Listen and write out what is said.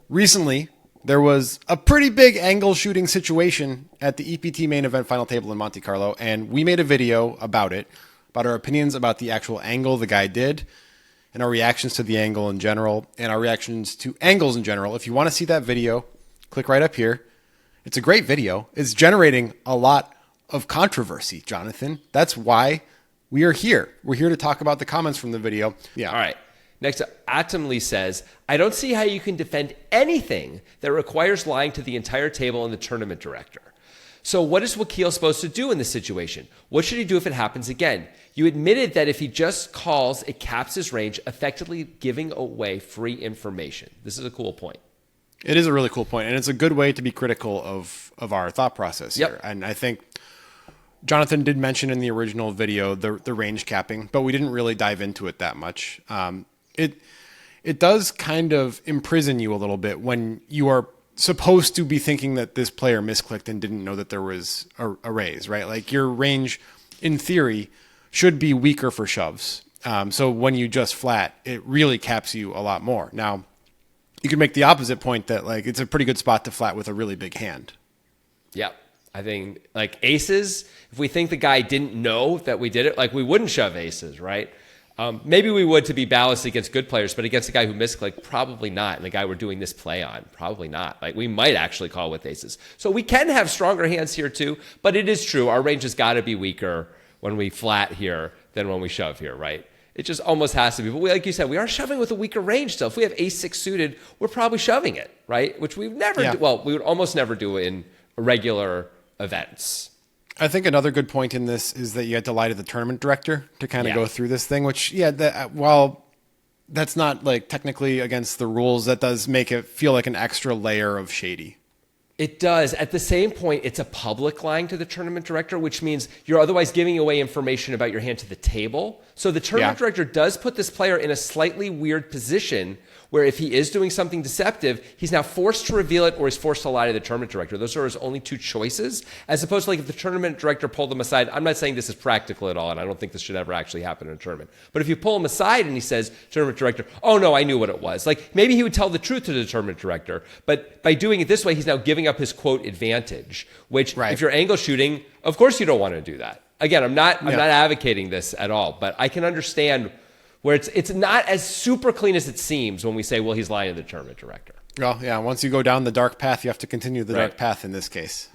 recently there was a pretty big angle shooting situation at the EPT main event final table in Monte Carlo, and we made a video about it, about our opinions about the actual angle the guy did, and our reactions to the angle in general, and our reactions to angles in general. If you want to see that video, click right up here. It's a great video. It's generating a lot of controversy, Jonathan. That's why we are here. We're here to talk about the comments from the video. Yeah. All right. Next up, Atomly says, I don't see how you can defend anything that requires lying to the entire table and the tournament director. So what is Wakil supposed to do in this situation? What should he do if it happens again? You admitted that if he just calls, it caps his range, effectively giving away free information. This is a cool point. It is a really cool point, and it's a good way to be critical of our thought process here. And I think Jonathan did mention in the original video the range capping, but we didn't really dive into it that much. It does kind of imprison you a little bit when you are supposed to be thinking that this player misclicked and didn't know that there was a raise, right? Like your range, in theory, should be weaker for shoves. So when you just flat, it really caps you a lot more. Now, you could make the opposite point that like it's a pretty good spot to flat with a really big hand. Yeah. I think like aces, if we think the guy didn't know that we did it, like we wouldn't shove aces, right? Maybe we would to be balanced against good players, but against a guy who misclicked, probably not. And the guy we're doing this play on, probably not. Like we might actually call with aces. So we can have stronger hands here too, but it is true. Our range has got to be weaker when we flat here than when we shove here, right? It just almost has to be. But like you said, we are shoving with a weaker range still. If we have ace-6 suited, we're probably shoving it, right? Which we've never we would almost never do in regular events. I think another good point in this is that you had to lie to the tournament director to kind of go through this thing, which, while that's not like technically against the rules, that does make it feel like an extra layer of shady. It does. At the same point, it's a public lying to the tournament director, which means you're otherwise giving away information about your hand to the table. So the tournament director does put this player in a slightly weird position where if he is doing something deceptive, he's now forced to reveal it or he's forced to lie to the tournament director. Those are his only two choices, as opposed to like if the tournament director pulled him aside. I'm not saying this is practical at all, and I don't think this should ever actually happen in a tournament. But if you pull him aside and he says, tournament director, oh no, I knew what it was. Like maybe he would tell the truth to the tournament director, but by doing it this way, he's now giving up his quote advantage, which if you're angle shooting, of course you don't want to do that. Again, I'm not advocating this at all, but I can understand where it's not as super clean as it seems when we say, well, he's lying to the tournament director. Well, yeah, once you go down the dark path, you have to continue the dark path in this case.